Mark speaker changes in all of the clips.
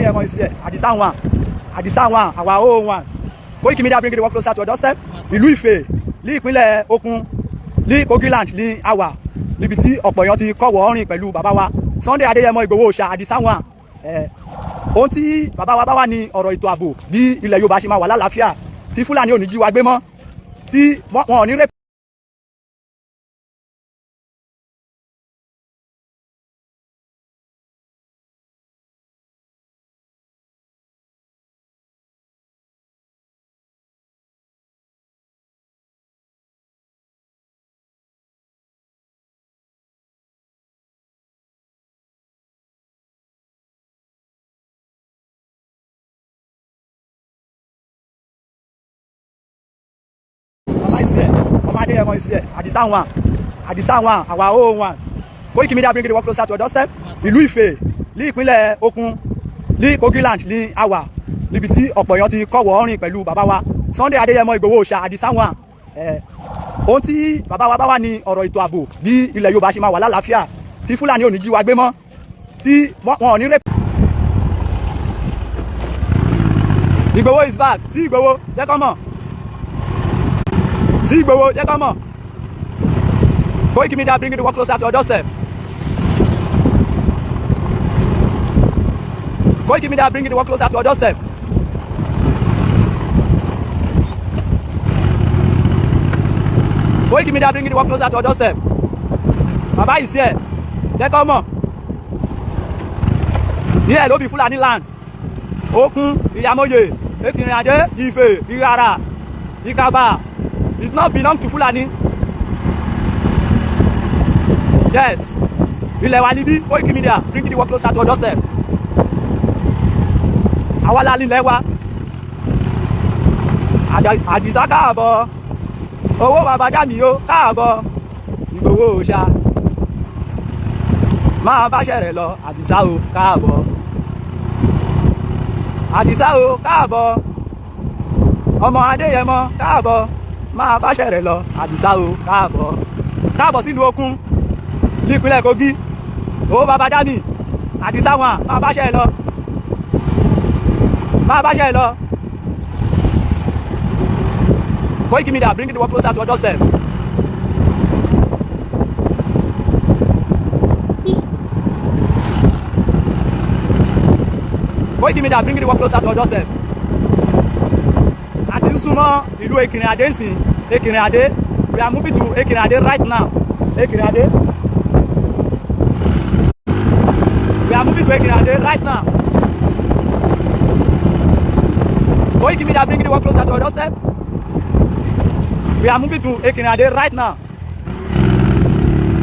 Speaker 1: Adeyemo is here. Adisa one, our own one. Koiki Media bring the work closer to your doorstep. Ìlú Ifẹ̀, ní ìpínlẹ̀ Ògùn, ní Kogi land, ní Awa, níbi tí ọ̀pọ̀ èèyàn ti kọ́wọ́ rìn pẹ̀lú bàbá wa Sunday Adeyemo Igboho Òòṣà Adisa one. Ohun tí bàbá wa bá wà ní ọ̀rọ̀ ètò ààbò bí ilẹ̀ Yorùbá ṣe máa wà lálàáfíà tí Fúlàní ò ní jí wa gbé mọ́ tí wọn ò ní rẹ́. Adeyemo is here. Adisa one, our own one. Koiki Media bring the work closer to your doorstep. Ìlú Ifẹ̀, ní ìpínlẹ̀ Ògùn, ní Kogi land, ní Awa, níbi tí ọ̀pọ̀ èèyàn ti kọ́wọ́ rìn pẹ̀lú bàbá wa Sunday Adeyemo Igboho Òòṣà Adisa one. Ohun tí bàbá wa bá wà ní ọ̀rọ̀ ètò ààbò bí ilẹ̀ Yorùbá ṣe máa wà lálàáfíà tí Fúlàní ò ní jí wa gbé mọ́ tí wọn ò ní rẹ́. Igboho is back. Sí Igboho, jẹ́ kọ́ mọ̀. Sí Igboho, jẹ́ kọ́ mọ̀. Koiki Media bring the work closer to your doorstep. Koiki Media bring the work closer to your doorstep. Koiki Media bring the work closer to your doorstep. Baba is here. Jẹ́ kọ́ mọ̀. Here ló bí Fúlàní land. Okun, Ìyàmóye, Ekirin-Adé, Ifẹ̀, Ìrara, Ìkàbà. It's not belong to Fulani. Yes. Ilẹ̀ wa níbí, Koiki Media bring the work closer to your doorstep. Àwa la nílẹ̀ wa. Àdìsá káàbọ̀. Owó bàbá Dàmí o káàbọ̀. Igboho Òòṣà. Máa báṣẹ́ rẹ̀ lọ, Àdìsá o káàbọ̀. Àdìsá o káàbọ̀. Ọmọ Adeyemo káàbọ̀. Máa báṣẹ́ rẹ̀ lọ, Àdìsá o káàbọ̀. Káàbọ̀ sílùú Ògùn ní ìpínlẹ̀ Kogi. Owó bàbá Dàmí, Àdìsá one, máa báṣẹ́ lọ. Máa báṣẹ́ lọ. Koiki Media bring the work closer to your doorstep. Koiki Media bring the work closer to your doorstep. Àti ń súnmọ́ ìlú Ekirin-Adé nsìn. Ekirin-Adé, we are moving to Ekirin-Adé right now. Ekirin-Adé. We are moving to Ekirin-Adé right now. Koiki Media bring the work closer to your doorstep. We are moving to Ekirin-Adé right now.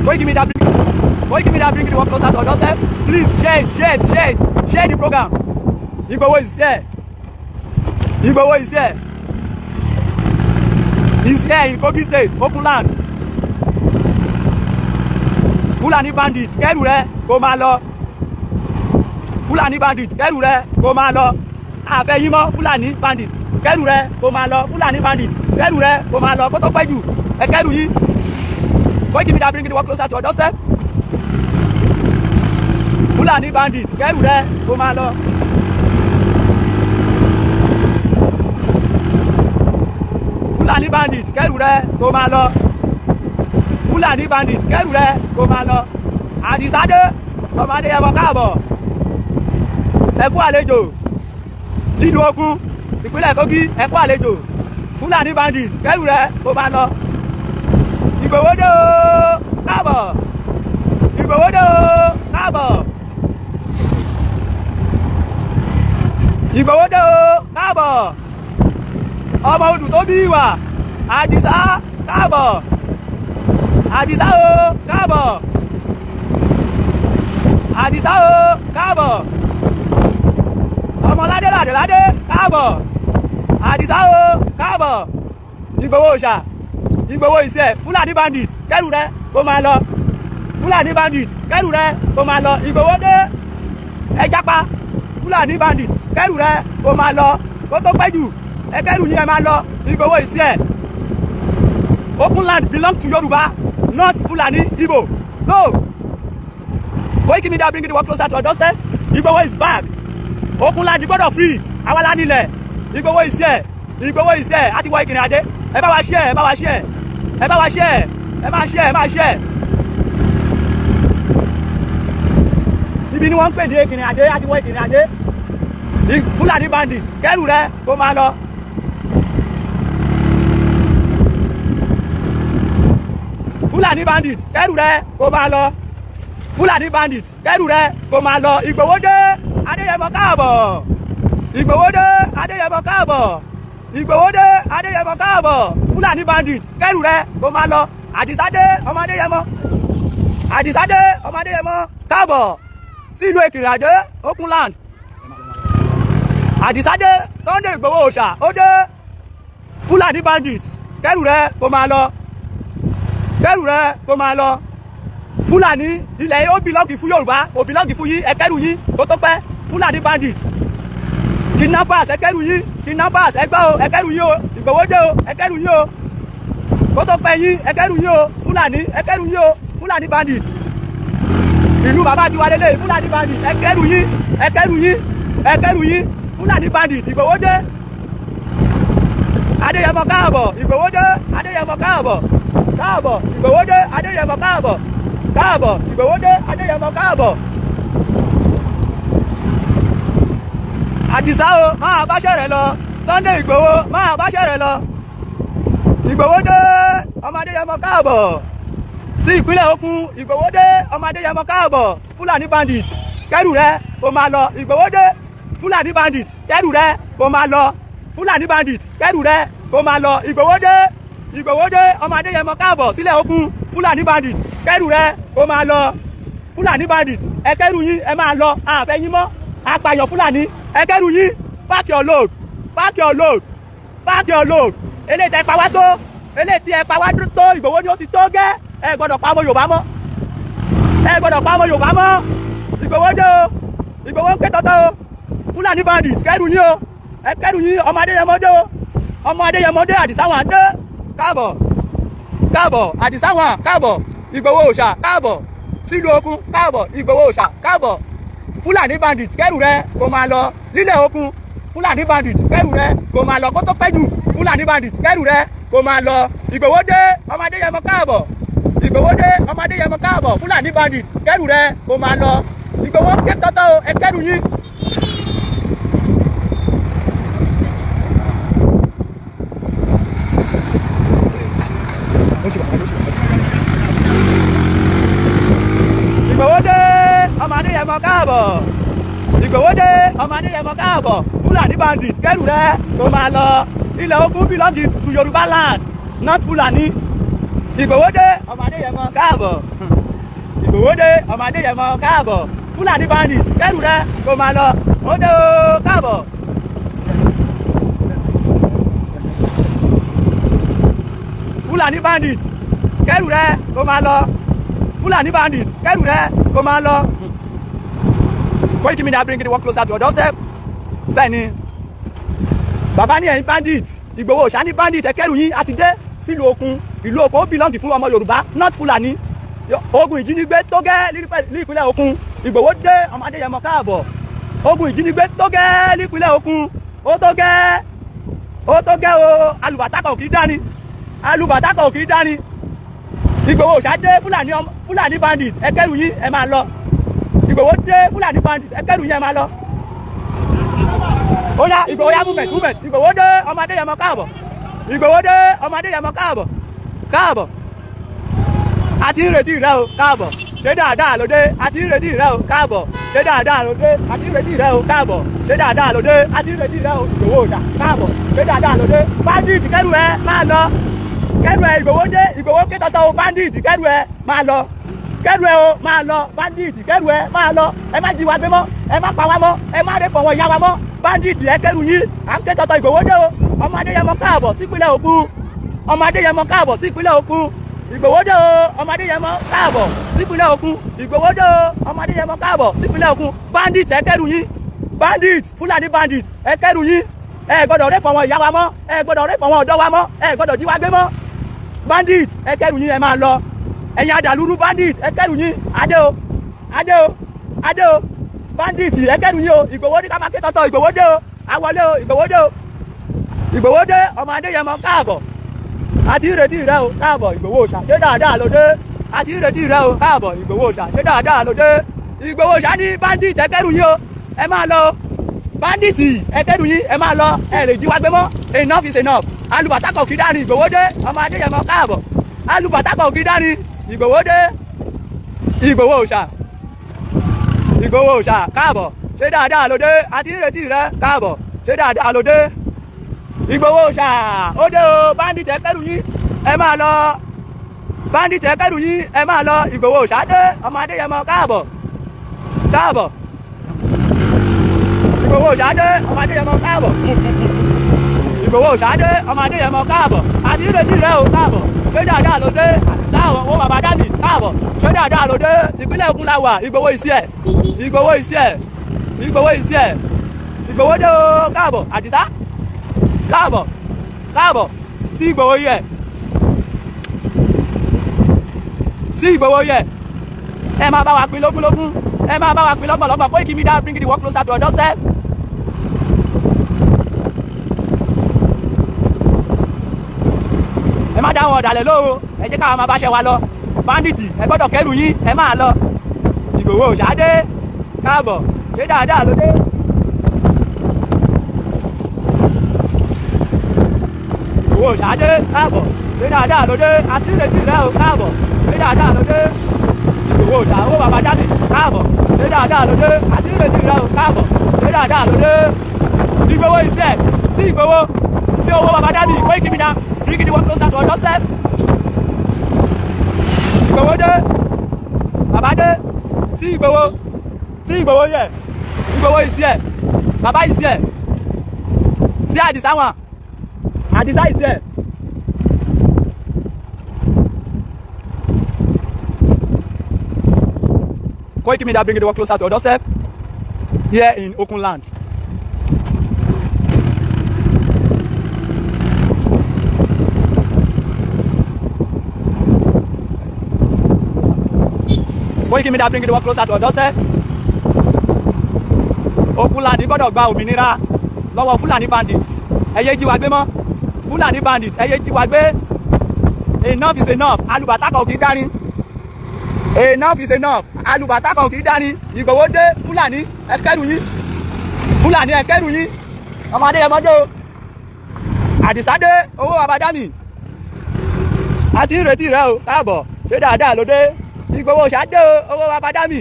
Speaker 1: Koiki Media bring the work closer to your doorstep. Please share the program. Igboho is here. Igboho is here. He's here in Kogi State, Ogun land. Fulani bandit, kẹ́rù rẹ̀ kó máa lọ. Fulani bandit, kẹ́rù rẹ̀ kó máa lọ. Àfẹ́ yín mọ́ Fulani bandit, kẹ́rù rẹ̀ kó máa lọ. Fulani bandit, kẹ́rù rẹ̀ kó máa lọ. Kó tó pẹ́ jù, ẹ kẹ́rù yín. Koiki Media bring the work closer to your doorstep. Fulani bandit, kẹ́rù rẹ̀ kó máa lọ. Fulani bandit, kẹ́rù rẹ̀ kó máa lọ. Fulani bandit, kẹ́rù rẹ̀ kó máa lọ. Àdìsá dé, ọmọ Adeyemo káàbọ̀. Ẹ kú àlejò. Nílùú Ògùn, ìpínlẹ̀ Kogi, ẹ kú àlejò. Fulani bandit, kẹ́rù rẹ̀ kó máa lọ. Igboho dé o, káàbọ̀. Igboho dé o, káàbọ̀. Igboho dé o, káàbọ̀. Ọmọ odù tó bí wà, Àdìsá káàbọ̀. Àdìsá o káàbọ̀. Àdìsá o káàbọ̀. Ọmọ ládé káàbọ̀. Àdìsá o káàbọ̀. Igboho Òòṣà. Igboho is here. Fulani bandit, kẹ́rù rẹ̀ kó máa lọ. Fulani bandit, kẹ́rù rẹ̀ kó máa lọ. Igboho dé. Ẹ jápa. Fulani bandit, kẹ́rù rẹ̀ kó máa lọ. Kó tó pẹ́ jù, ẹ kẹ́rù yín ẹ máa lọ. Igboho is here. Open land belong to Yoruba, not Fulani Igbo. No. Koiki Media bring the work closer to your doorstep. Igboho is back. okun land gbọ́dọ̀ free àwa la nílẹ̀ Igboho iṣẹ́ Igboho iṣẹ́ àti wọ Ìkìrìn Adé ẹ bá wa share ẹ bá wa share ẹ bá wa share ẹ máa share ẹ máa share. Ibi ni wọ́n ń pè ní Ìkìrìn Adé àti wọ Ìkìrìn Adé Fúlàní bandit kẹ́rù rẹ kó máa lọ. Fúlàní bandit kẹ́rù rẹ kó máa lọ. Fúlàní bandit kẹ́rù rẹ kó máa lọ. Ìgbòho dé Adéyẹmọ káàbọ̀. Ìgbòho dé Adéyẹmọ káàbọ̀. Ìgbòho dé Adéyẹmọ káàbọ̀. Fúlàní bandit kẹ́rù rẹ kó máa lọ. Àdìsá dé ọmọ Adéyẹmọ. Àdìsá dé ọmọ Adéyẹmọ káàbọ̀ sí ìlú Ìkìrìn Adé Okunland. Àdìsá dé Sunday Igboho òòṣà ó dé. Fúlàní bandit kẹ́rù rẹ kó máa lọ. Kẹ́rù rẹ kó máa lọ. Fúlàní ilẹ̀ ó bìlọ́ọ̀gì fún Yorùbá ó bìlọ́ọ̀gì fún yín ẹ̀kẹ́rù yín tó tó pẹ́. Fúlàní bandit kidnappers ẹ̀kẹ́rù yín kidnappers ẹgbẹ́ o ẹ̀kẹ́rù yín o Ìgbòho dé o ẹ̀kẹ́rù yín o tó tó pẹ́ yín ẹ̀kẹ́rù yín o Fúlàní ẹ̀kẹ́rù yín o Fúlàní bandit ìlú bàbá tiwa lélẹ̀ Fúlàní bandit ẹ̀kẹ́rù yín ẹ̀kẹ́rù yín ẹ̀kẹ́rù yín Fúlàní bandit Ìgbòho dé Adéyẹmọ káàbọ̀ Ìgbòho dé Adéyẹmọ káàbọ̀ káàbọ̀ Ìgbòho dé Adéyẹmọ káàbọ̀ káàbọ̀ Ìgbòho dé Adéyẹmọ káàbọ̀. Àdìsá o máa báṣẹ́ rẹ̀ lọ Sunday Ìgbòho máa báṣẹ́ rẹ̀ lọ. Ìgbòho dé ọmọ Adéyẹmọ káàbọ̀ sí ìpínlẹ̀ Ògùn. Ìgbòho dé ọmọ Adéyẹmọ káàbọ̀. Fúlàní bandit kẹ́rù rẹ kó máa lọ. Ìgbòho dé Fúlàní bandit kẹ́rù rẹ kó máa lọ. Fúlàní bandit kẹ́rù rẹ kó máa lọ. Ìgbòho dé Ìgbòho dé ọmọ Adéyẹmọ káàbọ̀ sílẹ̀ Ògùn. Fúlàní bandit kẹ́rù rẹ kó máa lọ. Fúlàní bandit ẹ kẹ́rù yín ẹ máa lọ àfẹ́ yín mọ́ apààyàn Fúlàní ẹ kẹ́rù yín pack your load pack your load pack your load. Eléyìí tẹ pa wá tó eléyìí tí ẹ pa wá tó Ìgbòho ni ó ti tó gẹ́ ẹ gbọ́dọ̀ pa ọmọ Yorùbá mọ́ ẹ gbọ́dọ̀ pa ọmọ Yorùbá mọ́. Ìgbòho dé o Ìgbòho ń ké tọ́tọ́ o Fúlàní bandit kẹ́rù yín o ẹ kẹ́rù yín ọmọ Adéyẹmọ dé o ọmọ Adéyẹmọ dé Àdìsá wọn dé káàbọ̀ káàbọ̀ Àdìsá wọn káàbọ̀ Ìgbòho òòṣà káàbọ̀ sílùú Ògùn káàbọ̀ Ìgbòho òòṣà káàbọ̀. Fúlàní bandit kẹ́rù rẹ kó máa lọ nílẹ̀ Ògùn. Fúlàní bandit kẹ́rù rẹ kó máa lọ kó tó pẹ́ jù. Fúlàní bandit kẹ́rù rẹ kó máa lọ. Ìgbòho dé ọmọ Adéyẹmọ káàbọ̀. Ìgbòho dé ọmọ Adéyẹmọ káàbọ̀. Fúlàní bandit kẹ́rù rẹ kó máa lọ. Ìgbòho ké tọ́tọ́ o ẹ kẹ́rù yín. Ìgbòho dé ọmọ Adéyẹmọ káàbọ̀. Ìgbòho dé ọmọ Adéyẹmọ káàbọ̀. Fúlàní bandit kẹ́rù rẹ kó máa lọ. Ilẹ̀ Ògùn belong to Yoruba land not Fúlàní. Ìgbòho dé ọmọ Adéyẹmọ káàbọ̀. Ìgbòho dé ọmọ Adéyẹmọ káàbọ̀. Fúlàní bandit kẹ́rù rẹ kó máa lọ. Ó dé o káàbọ̀. Fúlàní bandit kẹ́rù rẹ kó máa lọ. Fúlàní bandit kẹ́rù rẹ kó máa lọ. Koiki Media bringing the work closer to your doorstep. Bẹ́ẹ̀ni bàbá ní ẹ̀yin bandit Ìgbòho òòṣà ní bandit ẹ kẹ́rù yín àti dé sílùú Ògùn. Ìlú Ògùn ó belong fún ọmọ Yorùbá not Fúlàní. Ogun ìjínigbé tó gẹ́ nípínlẹ̀ Ògùn. Ìgbòho dé ọmọ Adéyẹmọ káàbọ̀. Ogun ìjínigbé tó gẹ́ nípínlẹ̀ Ògùn. Ó tó gẹ́ o alùbàtà kan kì í dání alùbàtà kan kì í dání. Ìgbòho òòṣà dé Fúlàní bandit ẹ kẹ́rù yín ẹ máa lọ. Ìgbòho dé Fúlàní bandit ẹ kẹ́rù yín ẹ máa lọ. Ó yá Ìgbòho yá movement. Ìgbòho dé ọmọ Adéyẹmọ káàbọ̀. Ìgbòho dé ọmọ Adéyẹmọ káàbọ̀. Àti ìrètí rẹ o káàbọ̀. Ṣé dáadáa ló dé àti ìrètí rẹ o káàbọ̀. Ṣé dáadáa ló dé àti ìrètí rẹ o káàbọ̀. Ṣé dáadáa ló dé àti ìrètí rẹ o Ìgbòho òòṣà káàbọ̀. Ṣé dáadáa ló dé bandit kẹ́rù ẹ máa lọ. Kẹ́rù ẹ Ìgbòho dé Ìgbòho ké tọ́tọ́ o bandit kẹ́rù ẹ máa lọ. Kẹ́rù ẹ o máa lọ bandit kẹ́rù ẹ máa lọ. Ẹ má jí wa gbé mọ́ ẹ má pa wá mọ́ ẹ má rẹ́ pọ̀ wọ́n ìyá wa mọ́. Bandit ẹ kẹ́rù yín à ń ké tọ́tọ́ Ìgbòho dé o ọmọ Adéyẹmọ káàbọ̀ sípínlẹ̀ Ògùn. Ọmọ Adéyẹmọ káàbọ̀ sípínlẹ̀ Ògùn. Ìgbòho dé o ọmọ Adéyẹmọ káàbọ̀ sípínlẹ̀ Ògùn. Ìgbòho dé o ọmọ Adéyẹmọ káàbọ̀ sípínlẹ̀ Ògùn. Bandit ẹ kẹ́rù yín bandit Fúlàní bandit ẹ kẹ́rù yín ẹ gbọ́dọ̀ rẹ́ pọ̀ wọ́n ìyá wa mọ́ ẹ gbọ́dọ̀ rẹ́ pọ̀ wọ́n ọ̀dọ́ wa mọ́ ẹ gbọ́dọ̀ jí wa gbé mọ́. Bandit ẹ kẹ́rù yín ẹ máa lọ. Ẹ̀yin àdàlúrú bandit ẹ kẹ́rù yín adé o bandit ẹ kẹ́rù yín o Ìgbòho ní ká máa ké tọ́tọ́ Ìgbòho dé o àwọlé o Ìgbòho dé o Ìgbòho dé ọmọ Adéyẹmọ káàbọ̀ àti ìrètí rẹ o káàbọ̀ Ìgbòho ṣá ṣé dáadáa ló dé àti ìrètí rẹ o káàbọ̀ Ìgbòho ṣá ṣé dáadáa ló dé Ìgbòho ṣá ní bandit ẹ kẹ́rù yín o ẹ máa lọ bandit ẹ kẹ́rù yín ẹ máa lọ ẹ lè jí wa gbé mọ́ enough is enough alùbàtà kọ̀ kí dání Ìgbòho dé ọmọ Adéyẹmọ káàbọ̀ alùbàtà kọ̀ kí dání Ìgbòho dé Ìgbòho ṣá Ìgbòho ṣá káàbọ̀ ṣé dáadáa ló dé àti ìrètí rẹ káàbọ̀ ṣé dáadáa ló dé Ìgbòho ṣá ó dé o bandit ẹ kẹ́rù yín ẹ máa lọ bandit ẹ kẹ́rù yín ẹ máa lọ Ìgbòho ṣá dé ọmọ Adéyẹmọ káàbọ̀ káàbọ̀ Ìgbòho ṣá dé ọmọ Adéyẹmọ káàbọ̀ Ìgbòho ṣá dé ọmọ Adéyẹmọ káàbọ̀ àti ìrètí rẹ o káàbọ̀ ṣé dáadáa ló dé àdìsá àwọn owó bàbá dání káàbọ̀ ṣé dáadáa ló dé ìpínlẹ̀ Ògùn la wà Ìgbòho ìsíẹ̀ Ìgbòho ìsíẹ̀ Ìgbòho ìsíẹ̀ Ìgbòho dé o káàbọ̀ àdìsá káàbọ̀ káàbọ̀ sí Ìgbòho yẹ sí Ìgbòho yẹ ẹ máa bá wa pín lógúnlógún ẹ máa bá wa pín lọ́gbọ̀nlọ́gbọ̀n Koiki Media bring the work closer to your doorstep. ẹ má dá àwọn ọ̀dàlẹ̀ lóhùn ẹ jẹ́ káwọn máa bá ṣe wa lọ banditi ẹ gbọ́dọ̀ kẹ́rù yín ẹ máa lọ Ìgbòho ṣá dé káàbọ̀ ṣé dáadáa ló dé. Ìgbòho ṣá dé káàbọ̀ ṣé dáadáa ló dé àti ìrètí rẹ o káàbọ̀ ṣé dáadáa ló dé Ìgbòho ṣá owó bàbá jáde káàbọ̀ ṣé dáadáa ló dé àti ìrètí rẹ o káàbọ̀ ṣé dáadáa ló dé Ìgbòho ìṣẹ̀ sí Ìgbòho tí owó bàbá jáde Koiki Media bring the work closer to your doorstep. Ìgbòho dé bàbá dé sí Ìgbòho yẹ Ìgbòho ìṣẹ̀ bàbá ìṣẹ̀ sí àdìsá wọn àdìsá ìṣẹ̀. Koiki Media bring the work closer to your doorstep here in Okunland. Koiki Media bring the work closer to your doorstep. Okunland gbọ́dọ̀ gba òmìnira lọ́wọ́ Fúlàní bandits ẹ yé jí wa gbé mọ́ Fúlàní bandits ẹ yé jí wa gbé enough is enough alùbàtà kan kì í dání enough is enough alùbàtà kan kì í dání Ìgbòho dé Fúlàní ẹ kẹ́rù yín Fúlàní ẹ kẹ́rù yín ọmọ Adéyẹmọ dé o àdìsá dé owó abadami àti ìrètí rẹ o káàbọ̀ ṣé dáadáa ló dé Ìgbòho ṣá dé o owó abadami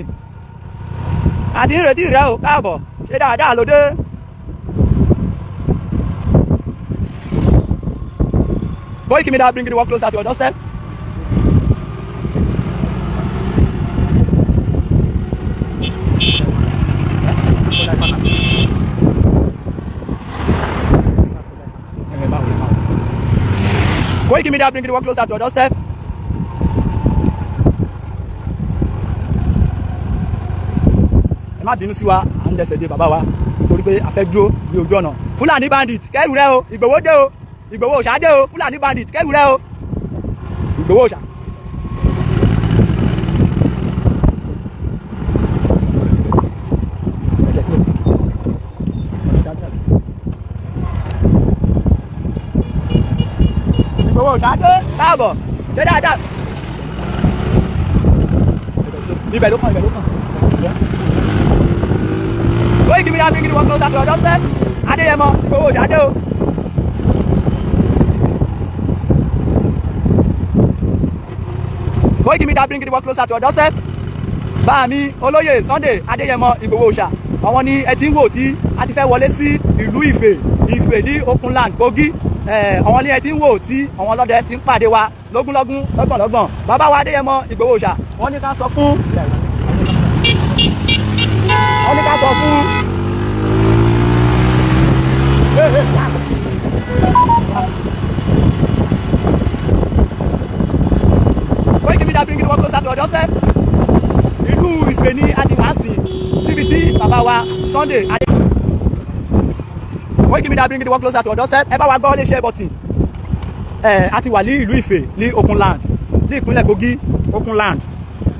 Speaker 1: àti ìrètí rẹ o káàbọ̀ ṣé dáadáa ló dé. Koiki Media bring the work closer to your doorstep. Koiki Media bring the work closer to your doorstep. Ẹ má bínú sí wa à ń dẹsẹ̀ dé bàbá wa nítorí pé a fẹ́ dúró ní ojú ọ̀nà Fúlàní bandit kẹ́rù rẹ o Ìgbòho dé o Ìgbòho ṣá dé o Fúlàní bandit kẹ́rù rẹ o Ìgbòho ṣá. Ìgbòho ṣá dé káàbọ̀ ṣé dáadáa. ibẹ̀ ló kàn. Koiki Media bring the work closer to your doorstep. Adéyẹmọ Ìgbòho ṣá dé o. Koiki Media bring the work closer to your doorstep. Báàmí olóyè Sunday Adéyẹmọ Ìgbòho ṣá àwọn ni ẹ ti ń wò tí a ti fẹ́ wọlé sí ìlú Ifẹ̀ ní Okunland Kogi àwọn ni ẹ ti ń wò tí àwọn ọlọ́dẹ ti ń pàdé wa lógúnlógún lọ́gbọ̀nlọ́gbọ̀n bàbá wa Adéyẹmọ Ìgbòho ṣá wọ́n ní ká sọ fún Koiki Media bring the work closer to your doorstep. Ìlú Ifẹ̀ ni a ti wá sí níbi tí bàbá wa Sunday Adéyẹmọ. Koiki Media bring the work closer to your doorstep. Ẹ bá wa gbọ́ lè ṣe bọ́tì. A ti wà ní ìlú Ifẹ̀ ní Okunland ní ìpínlẹ̀ Kogi Okunland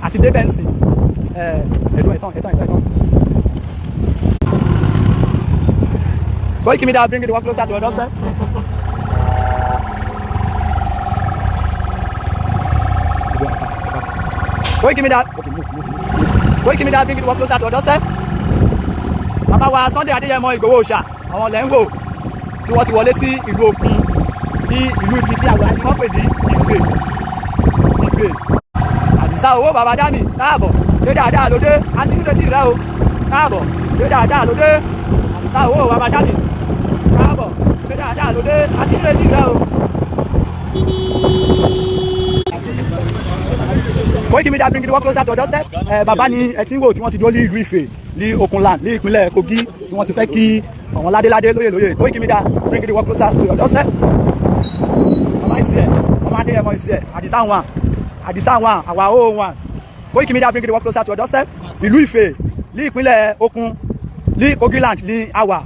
Speaker 1: àti débẹ̀nsì ẹ̀dùn ẹ̀tàn. Koiki Media bring the work closer to your doorstep. Koiki Media, okay, move. Koiki Media bring the work closer to your doorstep. Bàbá wa Sunday Adéyẹmọ Igboho Òòṣà àwọn lẹ́ ń wò tí wọ́n ti wọlé sí ìlú Òkun ní ìlú ibi tí àwọn àti wọ́n pè ní Ife. Àdìsá owó bàbá Dami káàbọ̀ ṣé dáadáa lóde àti ìrètí rẹ o káàbọ̀ ṣé dáadáa lóde Àdìsá owó bàbá Dami káàbọ̀ ṣé dáadáa lóde àti ìrètí rẹ o. Koiki Media bring the work closer to your doorstep. Bàbá ni ẹ ti ń wò tí wọ́n ti dúró ní ìlú Ife ní Okunland ní ìpínlẹ̀ Kogi tí wọ́n ti fẹ́ kí àwọn ládéládé lóyè Koiki Media bring the work closer to your doorstep. Bàbá ìsì ẹ̀ ọmọ Adéyẹmọ ìsì ẹ̀ Àdìsá wọn àwa ó wọn Koiki Media bring the work closer to your doorstep. Ìlú Ife ní ìpínlẹ̀ Okun ní Kogiland ní àwà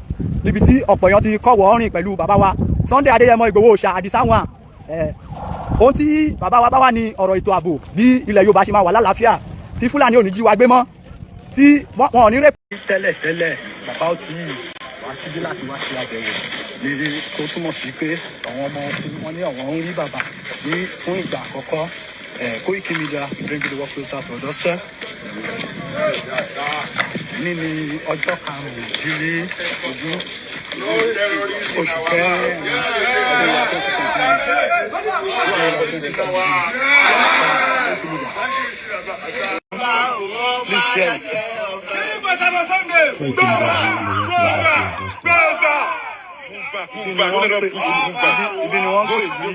Speaker 1: níbi tí ọ̀pọ̀ èèyàn ti kọ́wọ́ rìn pẹ̀lú bàbá wa Sunday Adéyẹmọ Igboho Òòṣà Àdìsá wọn. Ohun tí bàbá wa bá wà ní ọ̀rọ̀ ètò ààbò bí ilẹ̀ Yorùbá ṣe máa wà lálàáfíà tí Fúlàní ò ní jí wa gbé mọ́ tí wọn ò ní rẹ̀.
Speaker 2: tẹ́lẹ̀ bàbá ó ti wá síbí láti wá sí àbẹ̀wò ní tó túmọ̀ sí pé àwọn ọmọ wọn ní àwọn ń rí bàbá ní fún ìgbà àkọ́kọ́. Koiki Media bring the work closer to your doorstep. Ní ní ọjọ́ karùn-ún-dín-ní-ogún oṣù kẹrin ọdún 2020. Please share it. Ibi ni wọ́n pè ní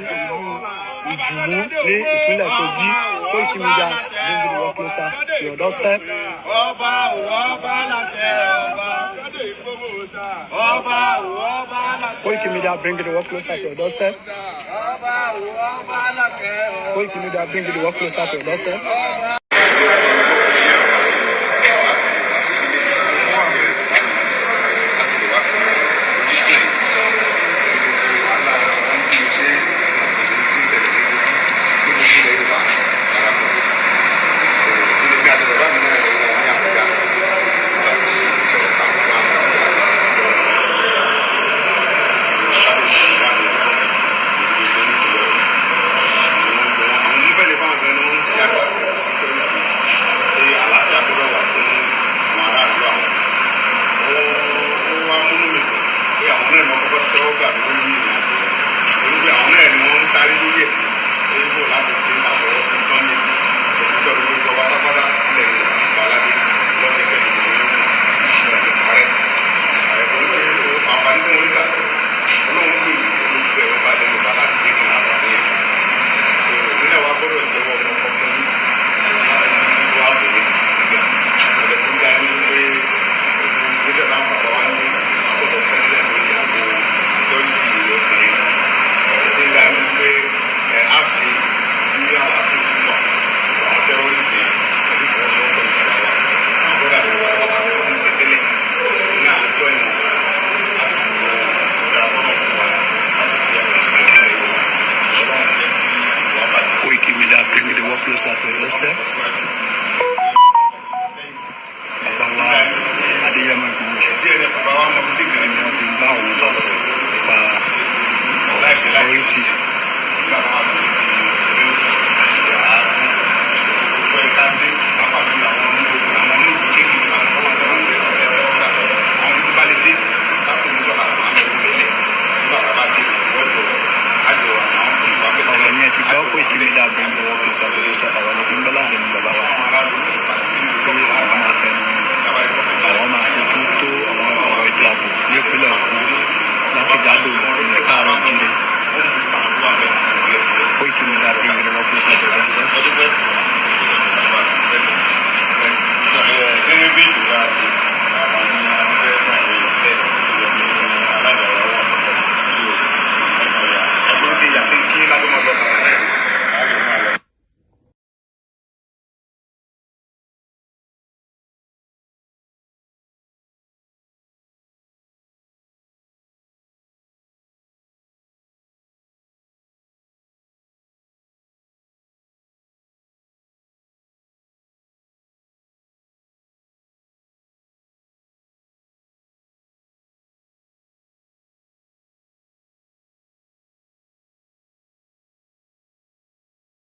Speaker 2: Ìjùmú ní ìpínlẹ̀ Kogi. Koiki Media bring the work closer to your doorstep. Koiki Media bring the work closer to your doorstep. Koiki Media bring the work closer to your doorstep. Closer to yourself. Bàbá wa Adéyẹmọ Igboho Òòṣà wọ́n ti ń bá àwọn ọba sọ nípa ọ̀rọ̀ security. Ọ̀rọ̀ ni ẹ ti gbọ́ Koiki Media bring the work closer to yourself. Àwọn ọmọ tí ń bọ́ láti ẹnu bàbá wa pé àwọn máa fojú tó àwọn ọ̀rọ̀ ètò ààbò ní ìpínlẹ̀ Ògùn lákèjádò ilẹ̀ káàárọ̀ òjíire. Koiki Media bring the work closer to yourself.